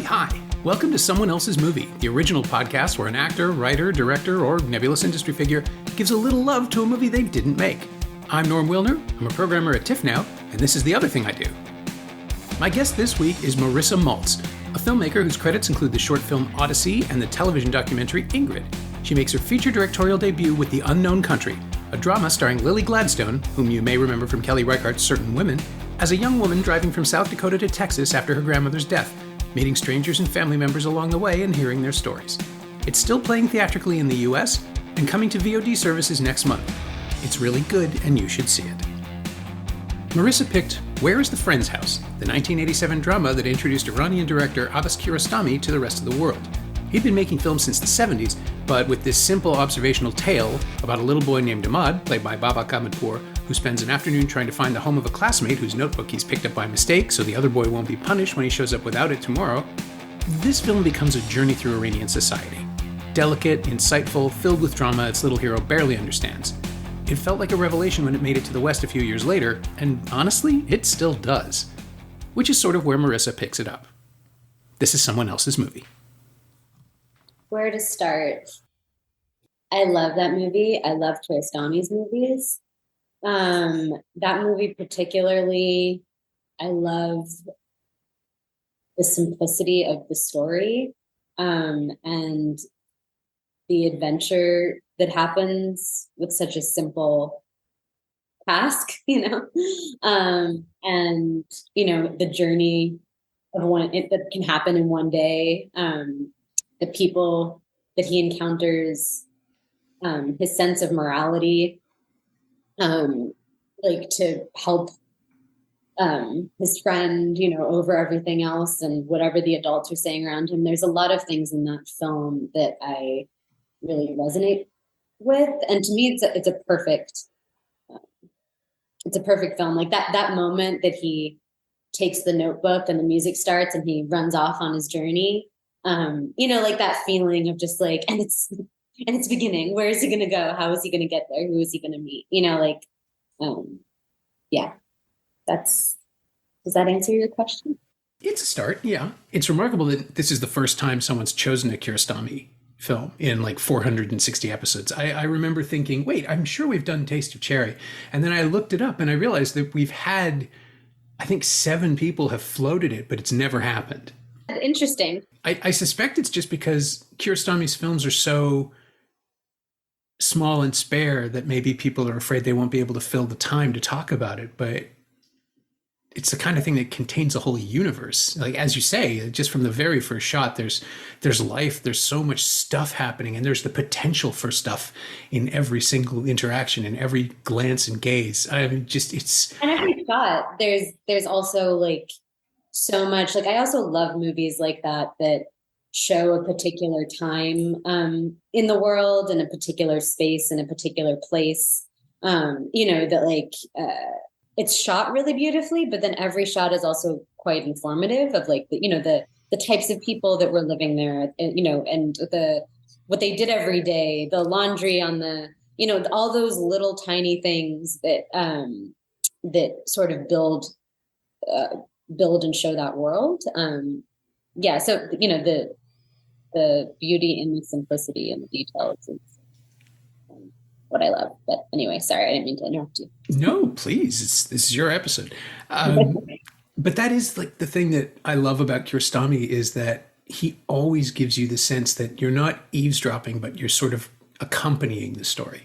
Hi. Welcome to Someone Else's Movie, the original podcast where an actor, writer, director, or nebulous industry figure gives a little love to a movie they didn't make. I'm Norm Wilner. I'm a programmer at TIFF now, and this is the other thing I do. My guest this week is Morrisa Maltz, a filmmaker whose credits include the short film Odyssey and the television documentary Ingrid. She makes her feature directorial debut with The Unknown Country, a drama starring Lily Gladstone, whom you may remember from Kelly Reichardt's Certain Women, as a young woman driving from South Dakota to Texas after her grandmother's death, meeting strangers and family members along the way and hearing their stories. It's still playing theatrically in the US and coming to VOD services next month. It's really good and you should see it. Morrisa picked Where is the Friend's House?, the 1987 drama that introduced Iranian director Abbas Kiarostami to the rest of the world. He'd been making films since the 70s, but with this simple observational tale about a little boy named Ahmad, played by Baba Kamadpour, who spends an afternoon trying to find the home of a classmate whose notebook he's picked up by mistake so the other boy won't be punished when he shows up without it tomorrow, this film becomes a journey through Iranian society. Delicate, insightful, filled with drama its little hero barely understands. It felt like a revelation when it made it to the West a few years later, and honestly, it still does. Which is sort of where Morrisa picks it up. This is Someone Else's Movie. Where to start? I love that movie. I love Kiarostami's movies. That movie particularly, I love the simplicity of the story, and the adventure that happens with such a simple task, and the journey of that can happen in one day, the people that he encounters, his sense of morality, to help his friend, over everything else and whatever the adults are saying around him. There's a lot of things in that film that I really resonate with, and to me, it's a perfect film. Like that moment that he takes the notebook and the music starts and he runs off on his journey. Like that feeling of just like, and it's beginning. Where is he going to go? How is he going to get there? Who is he going to meet? Does that answer your question? It's a start, yeah. It's remarkable that this is the first time someone's chosen a Kiarostami film in like 460 episodes. I remember thinking, wait, I'm sure we've done Taste of Cherry. And then I looked it up and I realized that we've had, I think 7 people have floated it, but it's never happened. Interesting. I suspect it's just because Kiarostami's films are so small and spare that maybe people are afraid they won't be able to fill the time to talk about it. But it's the kind of thing that contains a whole universe. Like, as you say, just from the very first shot, there's life, there's so much stuff happening, and there's the potential for stuff in every single interaction, in every glance and gaze. I mean, it's... And every shot, there's also like so much. Like, I also love movies like that show a particular time in the world, in a particular space, in a particular place. It's shot really beautifully, but then every shot is also quite informative of like the types of people that were living there, and what they did every day, the laundry on the, all those little tiny things that sort of build and show that world. So the beauty in the simplicity and the details is what I love. But anyway, sorry, I didn't mean to interrupt you. No, please. This is your episode. But that is like the thing that I love about Kiarostami is that he always gives you the sense that you're not eavesdropping, but you're sort of accompanying the story.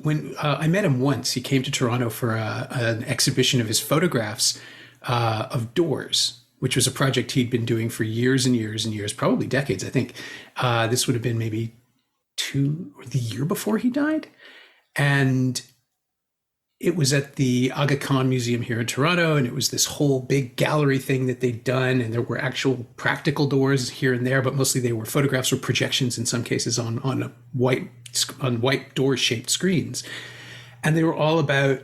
When I met him once, he came to Toronto for an exhibition of his photographs of doors, which was a project he'd been doing for years and years and years, probably decades, I think. This would have been maybe the year before he died. And it was at the Aga Khan Museum here in Toronto. And it was this whole big gallery thing that they'd done. And there were actual practical doors here and there, but mostly they were photographs or projections in some cases on white door shaped screens. And they were all about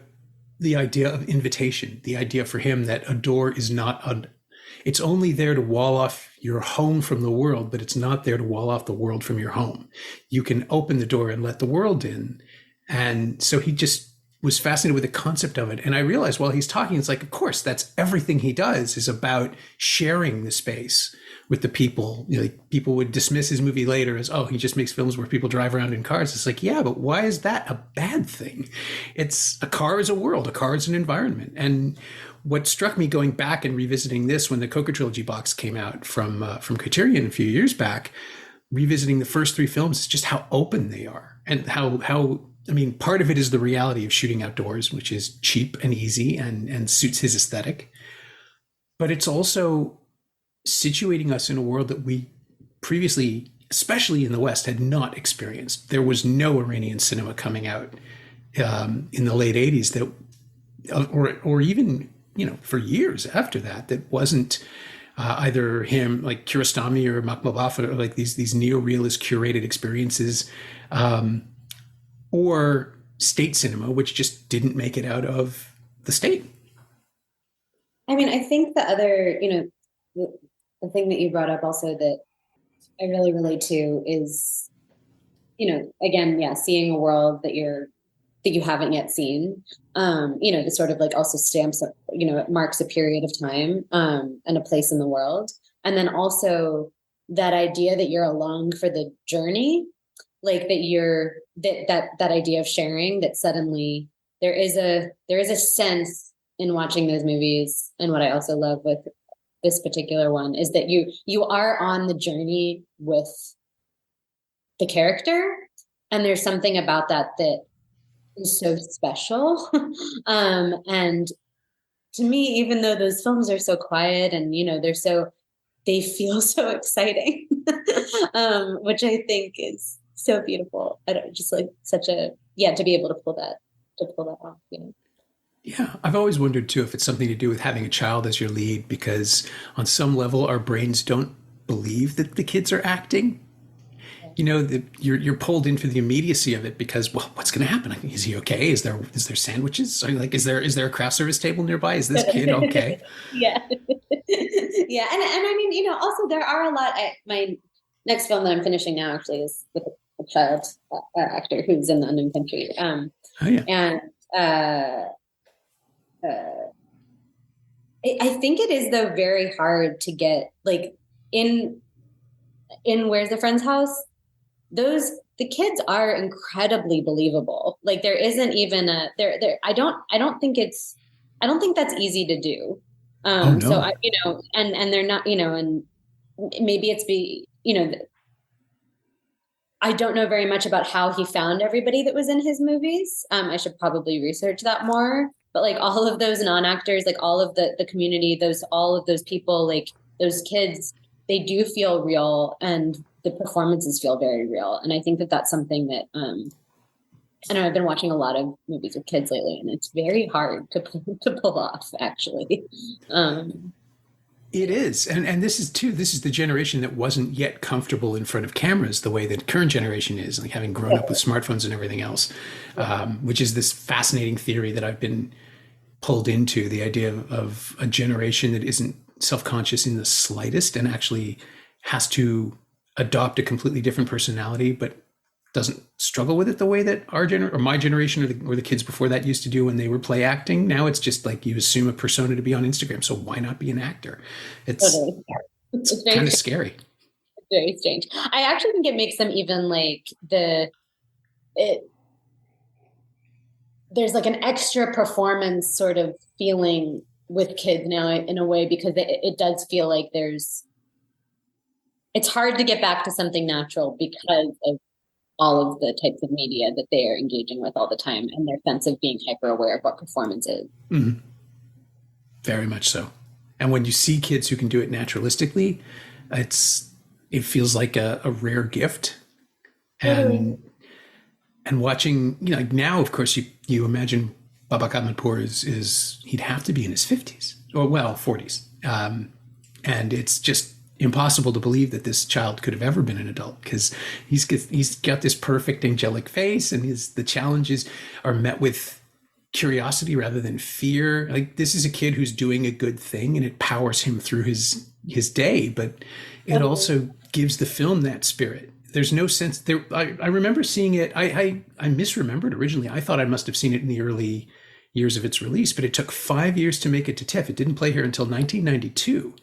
the idea of invitation, the idea for him that a door is it's only there to wall off your home from the world, but it's not there to wall off the world from your home. You can open the door and let the world in. And so he just was fascinated with the concept of it. And I realized while he's talking, it's like, of course, that's everything he does is about sharing the space with the people. You know, like people would dismiss his movie later as, oh, he just makes films where people drive around in cars. It's like, yeah, but why is that a bad thing? It's a car is a world, a car is an environment. And what struck me going back and revisiting this when the Coca Trilogy box came out from Criterion a few years back, revisiting the first three films is just how open they are, and how I mean, part of it is the reality of shooting outdoors, which is cheap and easy and suits his aesthetic. But it's also situating us in a world that we previously, especially in the West, had not experienced. There was no Iranian cinema coming out in the late 80s that, or even, you know, for years after that, that wasn't either him, like Kiarostami or Makhmalbaf, or like these neo-realist curated experiences, or state cinema, which just didn't make it out of the state. I mean, I think the other, you know, the thing that you brought up also that I really relate to is, you know, again, yeah, seeing a world that you haven't yet seen, you know, to sort of like also stamps, you know, it marks a period of time and a place in the world. And then also that idea that you're along for the journey, like that you're, that idea of sharing, that suddenly there is a sense in watching those movies. And what I also love with this particular one is that you are on the journey with the character. And there's something about that is so special. And to me, even though those films are so quiet and, you know, they feel so exciting, which I think is so beautiful. I don't just like to be able to pull that off, you know? Yeah, I've always wondered too if it's something to do with having a child as your lead, because on some level our brains don't believe that the kids are acting. You know, you're pulled in for the immediacy of it because, well, what's going to happen? Is he okay? Is there sandwiches? Like, is there a craft service table nearby? Is this kid okay? Yeah, yeah, and I mean, you know, also there are a lot. My next film that I'm finishing now actually is with a child actor who's in the unknown country. Oh yeah, and I think it is though very hard to get like in Where's the Friend's House. The kids are incredibly believable. Like there isn't even I don't think that's easy to do. Oh, no. So you know, and they're not, you know, and maybe you know, I don't know very much about how he found everybody that was in his movies. I should probably research that more, but like all of those non-actors, like all of the community, all of those people, like those kids, they do feel real and the performances feel very real. And I think that that's something that, I know I've been watching a lot of movies with kids lately and it's very hard to pull off actually. It is. And this is the generation that wasn't yet comfortable in front of cameras the way that current generation is, like having grown up with smartphones and everything else, which is this fascinating theory that I've been pulled into, the idea of a generation that isn't self-conscious in the slightest and actually has to adopt a completely different personality, but doesn't struggle with it the way that my generation or the kids before that used to do when they were play acting. Now it's just like you assume a persona to be on Instagram, so why not be an actor? It's kind of scary. It's very strange. I actually think it makes them even like there's like an extra performance sort of feeling with kids now in a way, because it does feel like it's hard to get back to something natural because of all of the types of media that they are engaging with all the time and their sense of being hyper aware of what performance is. Mm-hmm. Very much so. And when you see kids who can do it naturalistically, it feels like a rare gift. And watching, you know, like now, of course, you imagine Babak Ahmadpour is he'd have to be in his 50s or 40s. And it's just impossible to believe that this child could have ever been an adult, because he's got this perfect angelic face, and the challenges are met with curiosity rather than fear. Like, this is a kid who's doing a good thing and it powers him through his day, but it also gives the film that spirit. There's no sense there. I remember seeing it. I misremembered originally. I thought I must have seen it in the early years of its release, but it took 5 years to make it to TIFF. It didn't play here until 1992.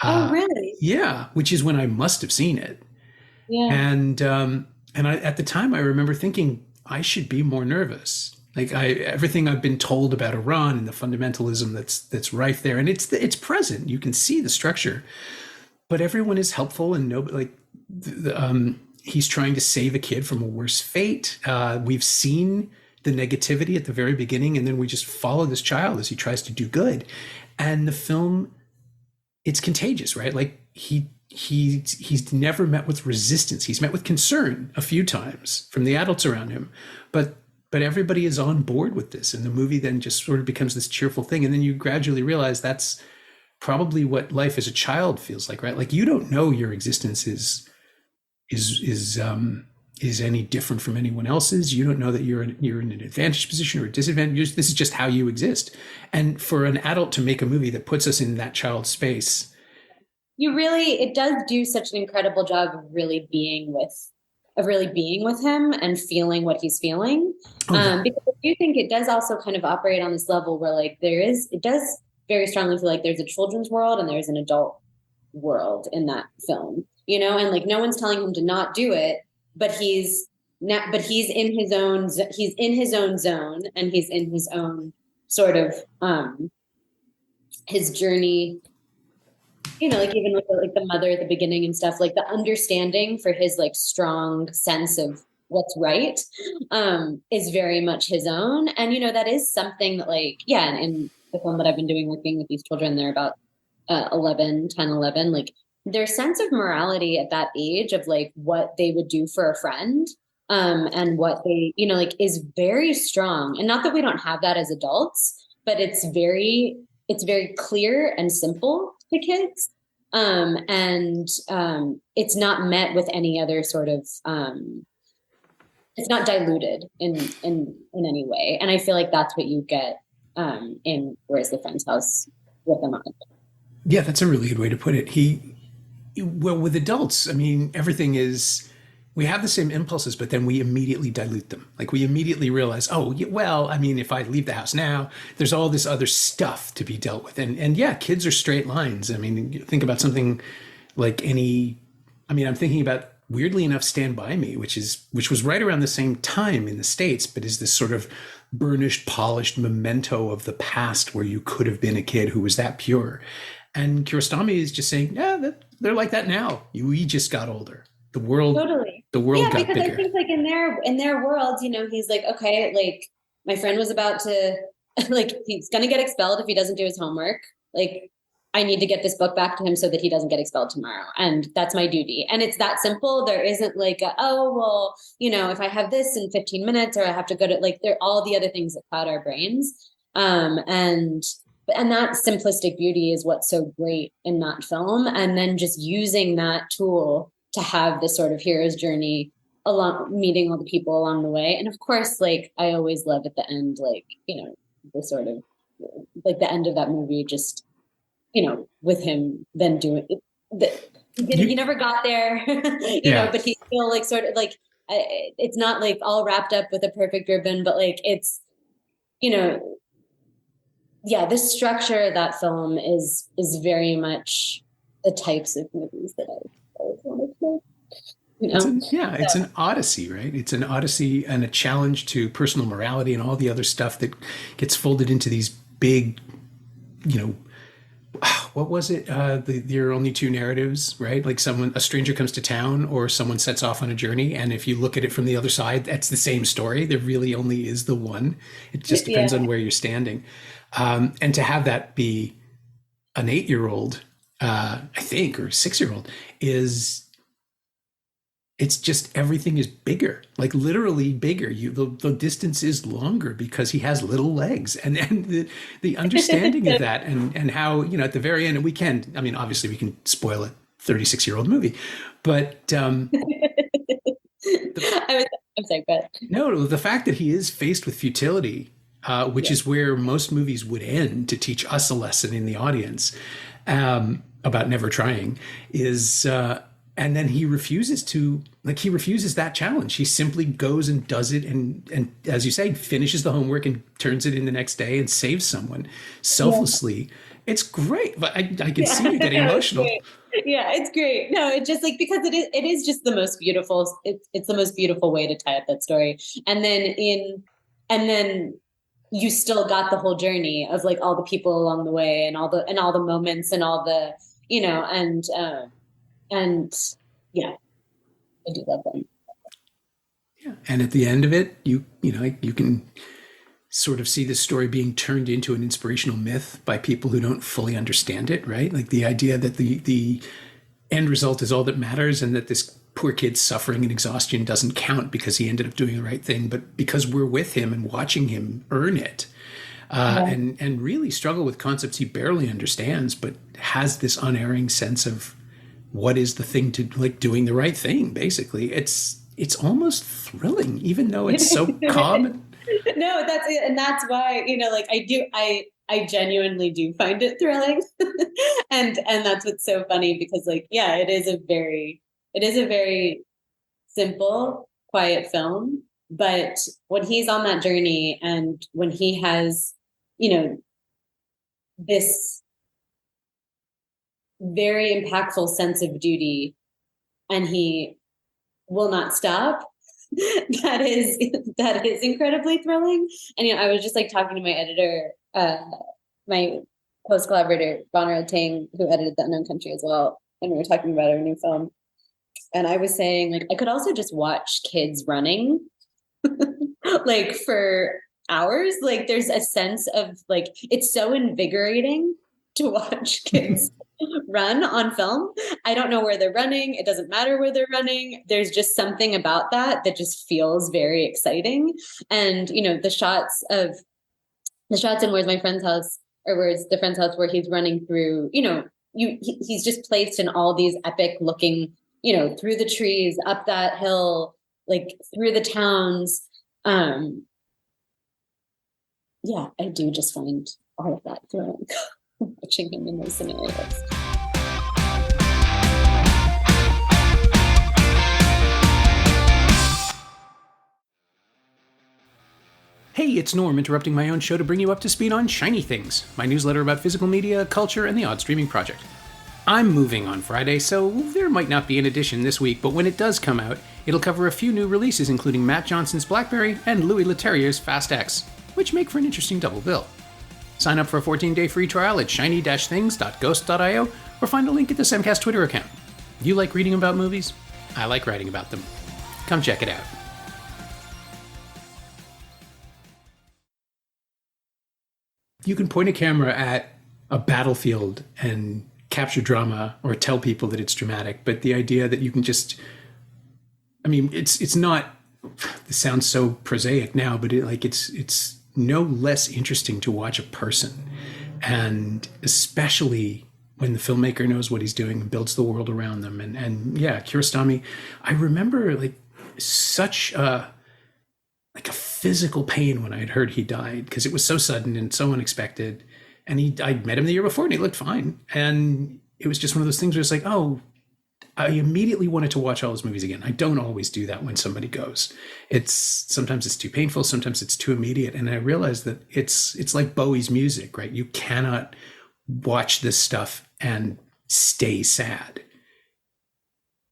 Oh, really? Yeah, which is when I must have seen it. Yeah. And I, at the time, I remember thinking I should be more nervous. Like everything I've been told about Iran and the fundamentalism that's rife there, and it's present. You can see the structure, but everyone is helpful and no, like he's trying to save a kid from a worse fate. We've seen the negativity at the very beginning, and then we just follow this child as he tries to do good, and the film, it's contagious, right? Like he's never met with resistance. He's met with concern a few times from the adults around him, but everybody is on board with this, and the movie then just sort of becomes this cheerful thing, and then you gradually realize that's probably what life as a child feels like, right? Like you don't know your existence is any different from anyone else's. You don't know that you're in an advantaged position or a disadvantage. This is just how you exist. And for an adult to make a movie that puts us in that child's space, It does do such an incredible job of really being with him and feeling what he's feeling. Because I do think it does also kind of operate on this level where like it does very strongly feel like there's a children's world and there's an adult world in that film, and like no one's telling him to not do it, but he's in his own zone, and he's in his own sort of his journey, like even with like the mother at the beginning and stuff, like the understanding for his like strong sense of what's right is very much his own. And that is something that like in the film that I've been doing, working with these children, they're about 11, like their sense of morality at that age of like what they would do for a friend and what they like is very strong. And not that we don't have that as adults, but it's very clear and simple to kids, and it's not met with any other sort of it's not diluted in any way. And I feel like that's what you get in Where's the Friend's House with them on. Yeah, that's a really good way to put it. Well, with adults, I mean, everything is, we have the same impulses, but then we immediately dilute them. Like we immediately realize, oh, well, I mean, if I leave the house now, there's all this other stuff to be dealt with. And yeah, kids are straight lines. I mean, think about something like I'm thinking about, weirdly enough, Stand By Me, which was right around the same time in the States, but is this sort of burnished, polished memento of the past where you could have been a kid who was that pure. And Kiarostami is just saying, yeah, they're like that now. We just got older. The world Totally. The world got because bigger. I think like in their world, he's like, okay, like my friend was about to like he's gonna get expelled if he doesn't do his homework. Like I need to get this book back to him so that he doesn't get expelled tomorrow. And that's my duty. And it's that simple. There isn't like, if I have this in 15 minutes or I have to go to like, there are all the other things that cloud our brains. And that simplistic beauty is what's so great in that film. And then just using that tool to have this sort of hero's journey along, meeting all the people along the way. And of course, like I always love at the end, like, the sort of like the end of that movie, just, with him then doing it. He never got there, but he's still like sort of like, it's not like all wrapped up with a perfect ribbon, but like it's, the structure of that film is very much the types of movies that I always wanted to make. It's an odyssey, right? It's an odyssey and a challenge to personal morality and all the other stuff that gets folded into these big, what was it? There are only two narratives, right? Like a stranger comes to town or someone sets off on a journey. And if you look at it from the other side, that's the same story. There really only is the one. It just depends on where you're standing. And to have that be an 8-year-old, I think, or 6-year-old it's just everything is bigger, like literally bigger. The distance is longer because he has little legs, and the understanding of that, and how at the very end, and obviously we can spoil a 36-year-old movie, but I'm sorry, but no, the fact that he is faced with futility, which is where most movies would end to teach us a lesson in the audience about never trying, is. And then he refuses that challenge. He simply goes and does it. And as you say, finishes the homework and turns it in the next day and saves someone selflessly. It's great, but I can see you getting emotional. Yeah, it's great. No, it's just like, because it is just the most beautiful. It's the most beautiful way to tie up that story. And then you still got the whole journey of like all the people along the way and all the moments and all the, and yeah, I do love them. Yeah. And at the end of it, you can sort of see the story being turned into an inspirational myth by people who don't fully understand it, right? Like the idea that the end result is all that matters, and that this poor kid's suffering and exhaustion doesn't count because he ended up doing the right thing, but because we're with him and watching him earn it. And really struggle with concepts he barely understands, but has this unerring sense of what is the thing to, like, doing the right thing. Basically, it's almost thrilling, even though it's so calm. No, that's it, and that's why, like, I genuinely do find it thrilling, and that's what's so funny, because, like, yeah, it is a very simple, quiet film, but when he's on that journey and when he has, this very impactful sense of duty, and he will not stop, that is incredibly thrilling. And I was just like talking to my editor, my post collaborator Bonner Tang, who edited The Unknown Country as well, and we were talking about our new film. And I was saying, like, I could also just watch kids running like for hours. Like, there's a sense of, like, it's so invigorating to watch kids run on film. I don't know where they're running. It doesn't matter where they're running. There's just something about that just feels very exciting. And, the shots in Where's My Friend's House, or Where's the Friend's House, where he's running through, he's just placed in all these epic looking, through the trees, up that hill, like through the towns. Yeah, I do just find all of that thrilling, watching him in those scenarios. Hey, it's Norm, interrupting my own show to bring you up to speed on Shiny Things, my newsletter about physical media, culture, and the odd streaming project. I'm moving on Friday, so there might not be an edition this week, but when it does come out, it'll cover a few new releases, including Matt Johnson's Blackberry and Louis Leterrier's Fast X, which make for an interesting double bill. Sign up for a 14-day free trial at shiny-things.ghost.io, or find a link at the Semcast Twitter account. You like reading about movies? I like writing about them. Come check it out. You can point a camera at a battlefield and capture drama or tell people that it's dramatic, but the idea that you can just, it's not, this sounds so prosaic now, but it's no less interesting to watch a person. And especially when the filmmaker knows what he's doing and builds the world around them. And yeah, Kiarostami, I remember such a physical pain when I had heard he died, because it was so sudden and so unexpected. And I met him the year before and he looked fine. And it was just one of those things where it's like, oh, I immediately wanted to watch all his movies again. I don't always do that when somebody goes. Sometimes it's too painful, sometimes it's too immediate. And I realized that it's like Bowie's music, right? You cannot watch this stuff and stay sad.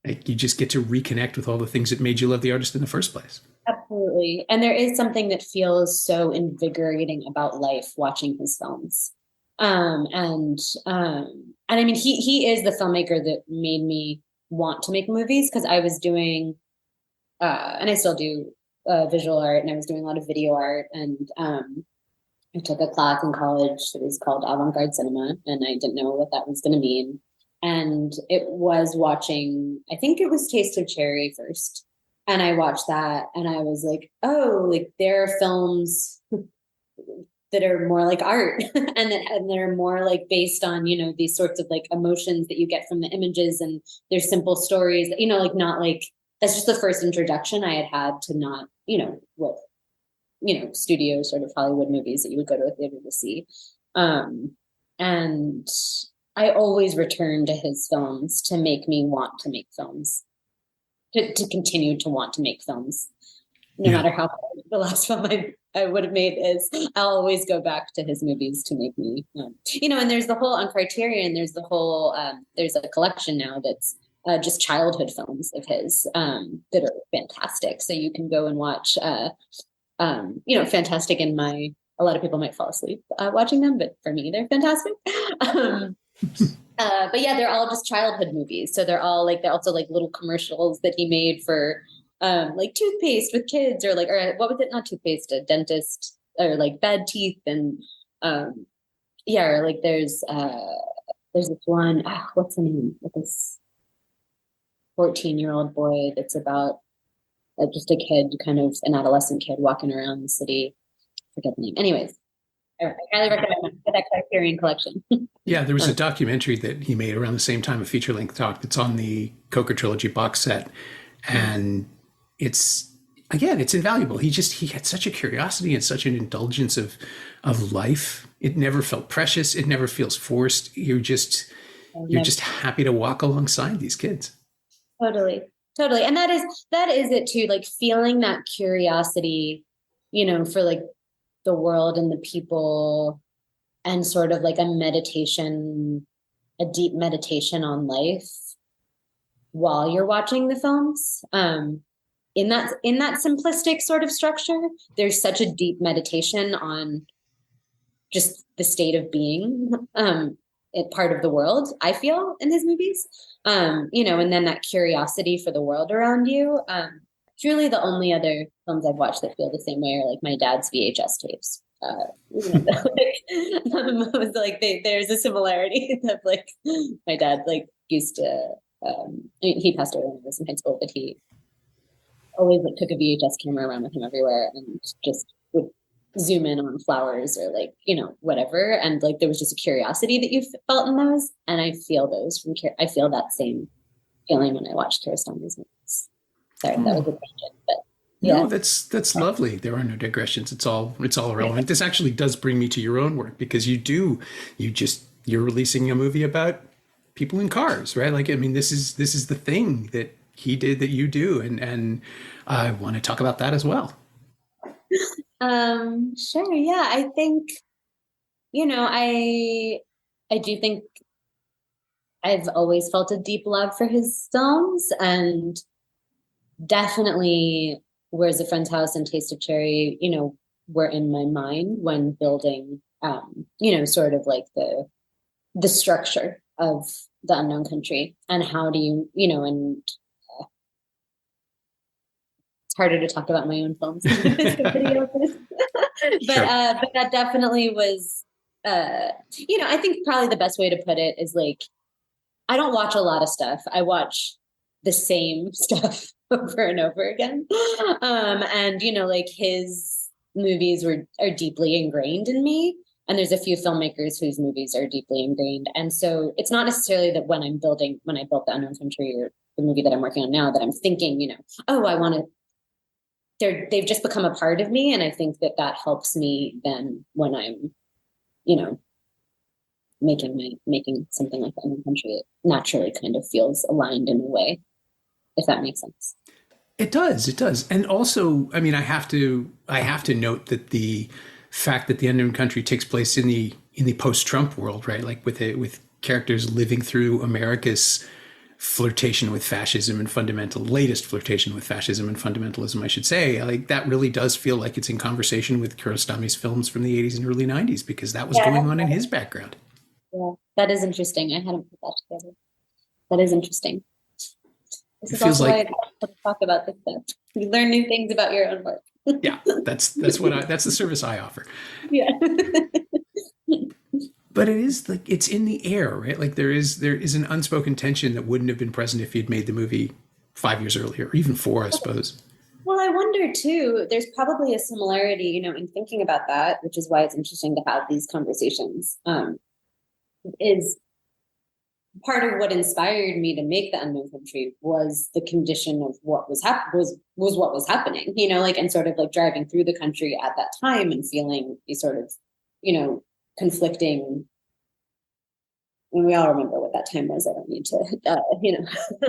You just get to reconnect with all the things that made you love the artist in the first place. Absolutely. And there is something that feels so invigorating about life watching his films. And I mean, he is the filmmaker that made me want to make movies, because I was doing, and I still do visual art, and I was doing a lot of video art. And I took a class in college that was called avant-garde cinema, and I didn't know what that was going to mean. And it was watching, I think it was Taste of Cherry first. And I watched that and I was like, oh, like there are films that are more like art and they're more like based on, these sorts of like emotions that you get from the images, and they're simple stories, like not like, that's just the first introduction I had to not, what, studio sort of Hollywood movies that you would go to a theater to see. And I always return to his films to make me want to make films. To continue to want to make films, no matter how hard the last film I I would have made is I'll always go back to his movies to make me, and there's the whole on Criterion, there's the whole, there's a collection now that's just childhood films of his that are fantastic. So you can go and watch, fantastic in my, a lot of people might fall asleep watching them, but for me, they're fantastic. But yeah, they're all just childhood movies. So they're all they're also little commercials that he made for toothpaste with kids, or what was it? Not toothpaste, a dentist, or bad teeth. And or there's this one, what's the name? With this 14-year-old boy that's about just a kid, kind of an adolescent kid walking around the city. I forget the name. Anyways, I highly recommend that Criterion collection. Yeah, there was a documentary that he made around the same time, a feature-length doc that's on the Coker Trilogy box set. And it's invaluable. He had such a curiosity and such an indulgence of life. It never felt precious. It never feels forced. You're just happy to walk alongside these kids. Totally. And that is it too. Feeling that curiosity, for the world and the people, and sort of a deep meditation on life while you're watching the films. In that simplistic sort of structure, there's such a deep meditation on just the state of being, part of the world, I feel, in his movies. And then that curiosity for the world around you. Truly the only other films I've watched that feel the same way are my dad's VHS tapes. There's a similarity of my dad used to, he passed away when I was in high school, but he always took a VHS camera around with him everywhere and just would zoom in on flowers or whatever. And there was just a curiosity that you felt in those. And I feel those I feel that same feeling when I watch Kiarostami's movies. Sorry, that was a tangent, but yeah. No, that's lovely. There are no digressions. It's all relevant. This actually does bring me to your own work, because you're releasing a movie about people in cars, right? This is the thing that he did that you do, and I want to talk about that as well. Sure. Yeah, I think I do think I've always felt a deep love for his films, and definitely Where's a Friend's House and Taste of Cherry, were in my mind when building, sort of the structure of The Unknown Country, and how do you, and it's harder to talk about my own films. But that definitely was, I think probably the best way to put it is I don't watch a lot of stuff. I watch the same stuff over and over again. And, his movies are deeply ingrained in me. And there's a few filmmakers whose movies are deeply ingrained. And so it's not necessarily that when I built The Unknown Country, or the movie that I'm working on now, that I'm thinking, they've just become a part of me. And I think that helps me then when I'm, making something like The Unknown Country, it naturally kind of feels aligned in a way, if that makes sense. It does. And also, I have to note that the fact that The Unknown Country takes place in the post-Trump world, right? With characters living through America's flirtation with fascism and latest flirtation with fascism and fundamentalism, I should say. That really does feel like it's in conversation with Kiarostami's films from the 80s and early 90s, because that was going on in his background. Yeah, that is interesting. I hadn't put that together. That is interesting. This is also why I want to talk about this stuff. You learn new things about your own work. Yeah, that's the service I offer. Yeah. But it is it's in the air, right? There is an unspoken tension that wouldn't have been present if you'd made the movie 5 years earlier, or even 4, I suppose. Well, I wonder too, there's probably a similarity, in thinking about that, which is why it's interesting to have these conversations, is part of what inspired me to make The Unknown Country was the condition of what was what was happening, and sort of driving through the country at that time and feeling these sort of, conflicting. And we all remember what that time was. I don't need to,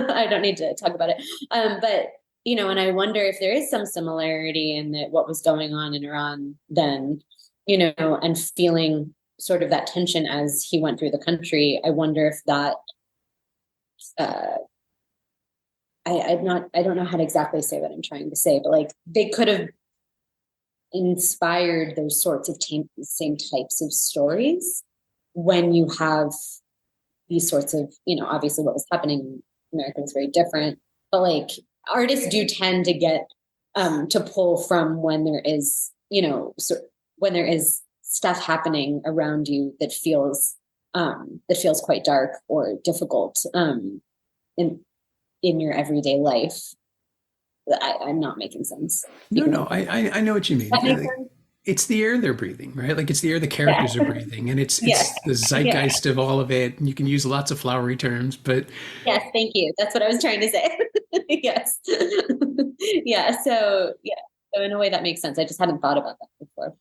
I don't need to talk about it. But and I wonder if there is some similarity in that what was going on in Iran then, and feeling sort of that tension as he went through the country. I wonder if that, I don't know how to exactly say what I'm trying to say, but like they could have inspired those sorts of same types of stories when you have these sorts of, obviously what was happening in America was very different, but like artists do tend to get to pull from when there is, when there is stuff happening around you that feels quite dark or difficult in your everyday life. I'm not making sense. No, I know what you mean. That makes sense? It's the air they're breathing, right? Like it's the air the characters are breathing, and it's the zeitgeist of all of it. And you can use lots of flowery terms, but yes, thank you. That's what I was trying to say. Yes. So in a way that makes sense. I just hadn't thought about that before.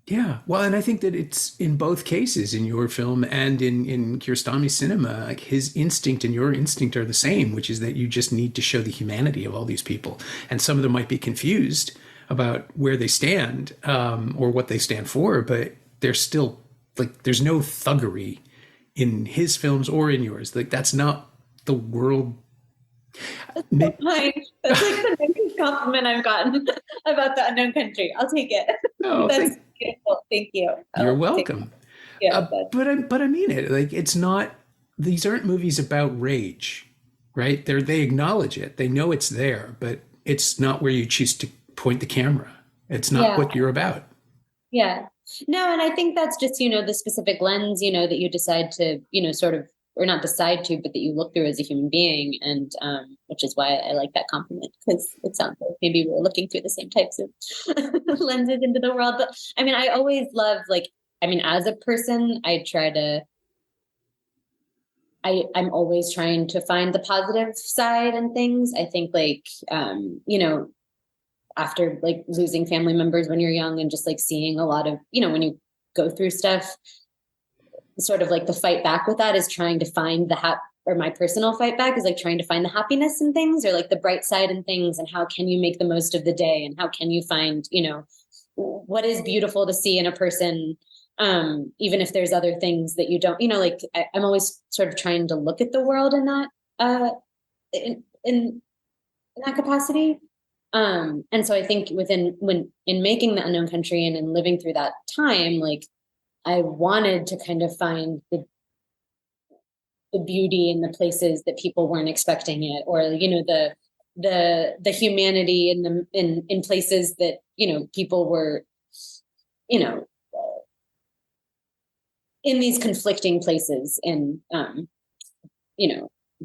Yeah, well, and I think that it's in both cases, in your film and in Kiarostami's cinema, like his instinct and your instinct are the same, which is that you just need to show the humanity of all these people. And some of them might be confused about where they stand or what they stand for, but they're still, like, there's no thuggery in his films or in yours. Like, that's not the world. That's like the biggest compliment I've gotten about The Unknown Country. I'll take it. Oh, that's beautiful. Thank you. You're welcome. But I mean it. Like, it's not. These aren't movies about rage, right? They acknowledge it. They know it's there, but it's not where you choose to point the camera. It's not what you're about. Yeah. No, and I think that's just the specific lens that you decide to sort of, or not decide to, but that you look through as a human being. And which is why I like that compliment, because it sounds like maybe we're looking through the same types of lenses into the world. But I mean, I always love, as a person, I'm always trying to find the positive side and things. I think after like losing family members when you're young and just like seeing a lot of, when you go through stuff, sort of like the fight back with that is trying to find or my personal fight back is like trying to find the happiness in things, or like the bright side in things, and how can you make the most of the day, and how can you find, what is beautiful to see in a person, even if there's other things that you don't, I'm always sort of trying to look at the world in that, in that capacity. And so I think in making The Unknown Country and in living through that time, like I wanted to kind of find the beauty in the places that people weren't expecting it, or the humanity in places that people were in these conflicting places, and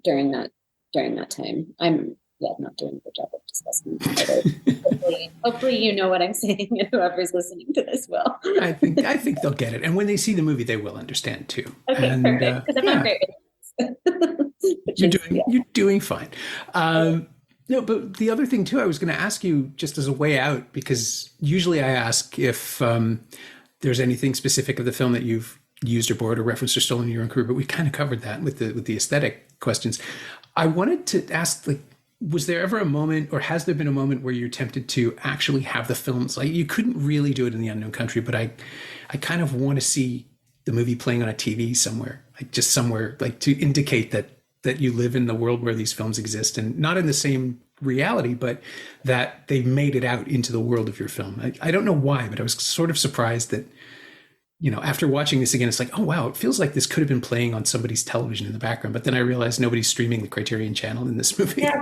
during that time. I'm not doing a good job of discussing it. Hopefully you know what I'm saying, and whoever's listening to this will. I think they'll get it, and when they see the movie, they will understand too. Okay, and, perfect. Because I'm not great with this. You're doing fine. No, but the other thing too, I was going to ask you just as a way out, because usually I ask if there's anything specific of the film that you've used or borrowed or referenced or stolen in your own career, but we kind of covered that with the aesthetic questions. I wanted to ask, like, was there ever a moment, or has there been a moment where you're tempted to actually have the films? Like, you couldn't really do it in The Unknown Country, but I kind of want to see the movie playing on a TV somewhere, like just somewhere, like to indicate that you live in the world where these films exist, and not in the same reality, but that they've made it out into the world of your film. I don't know why, but I was sort of surprised that, after watching this again, it's like, oh, wow, it feels like this could have been playing on somebody's television in the background. But then I realized nobody's streaming the Criterion channel in this movie. Yeah,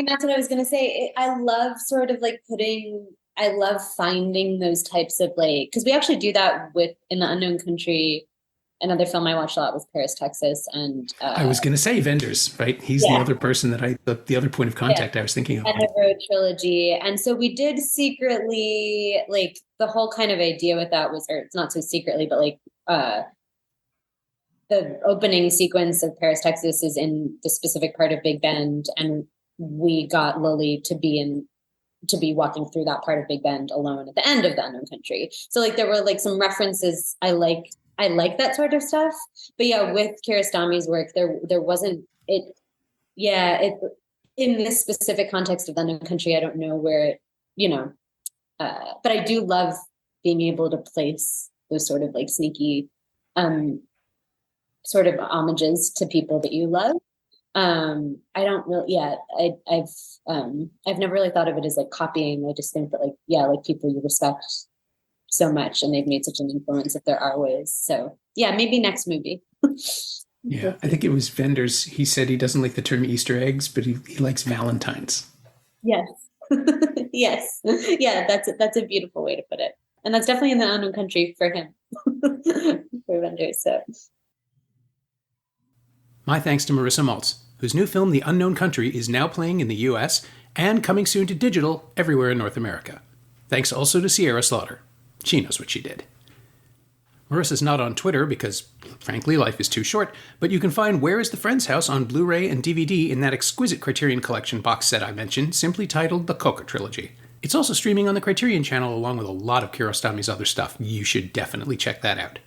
that's what I was going to say. I love sort of like I love finding those types of because we actually do that in The Unknown Country. Another film I watched a lot was Paris, Texas. And I was going to say Vendors, right? He's the other person that the other point of contact I was thinking of. And the Road trilogy. And so we did secretly, like the whole kind of idea with that was, or it's not so secretly, but like the opening sequence of Paris, Texas is in the specific part of Big Bend. And we got Lily to be walking through that part of Big Bend alone at the end of The Unknown Country. So like there were like some references I like that sort of stuff, but with Kiarostami's work, there wasn't it. Yeah, it in this specific context of the unknown country, I don't know where it, but I do love being able to place those sort of like sneaky sort of homages to people that you love. I don't really, I've never really thought of it as like copying. I just think that like people you respect so much and they've made such an influence that there are ways. So yeah, maybe next movie. Yeah, I think it was Vendors. He said he doesn't like the term Easter eggs, but he likes Valentines. Yes. Yes. Yeah, that's a beautiful way to put it. And that's definitely in the unknown country for him. For Vendors. So my thanks to Morrisa Maltz, whose new film The Unknown Country is now playing in the US and coming soon to digital everywhere in North America. Thanks also to Sierra Slaughter. She knows what she did. Marissa's not on Twitter because, frankly, life is too short, but you can find Where is the Friend's House on Blu-ray and DVD in that exquisite Criterion Collection box set I mentioned, simply titled The Coca Trilogy. It's also streaming on the Criterion channel along with a lot of Kiarostami's other stuff. You should definitely check that out.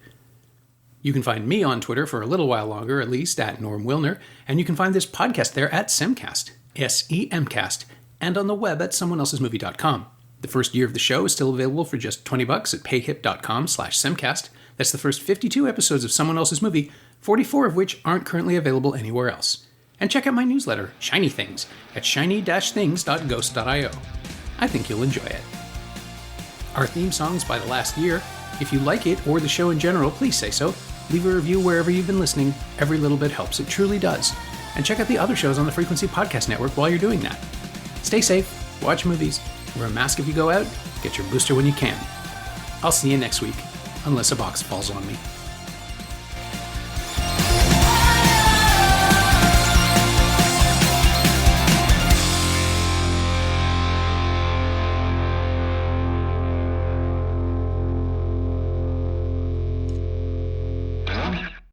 You can find me on Twitter for a little while longer, at least, at Norm Wilner, and you can find this podcast there at Semcast, S-E-M-Cast, and on the web at someoneelsesmovie.com. The first year of the show is still available for just $20 at payhip.com/Semcast. That's the first 52 episodes of Someone Else's Movie, 44 of which aren't currently available anywhere else. And check out my newsletter, Shiny Things, at shiny-things.ghost.io. I think you'll enjoy it. Our theme song's by The Last Year. If you like it, or the show in general, please say so. Leave a review wherever you've been listening. Every little bit helps. It truly does. And check out the other shows on the Frequency Podcast Network while you're doing that. Stay safe, watch movies, wear a mask if you go out, get your booster when you can. I'll see you next week, unless a box falls on me.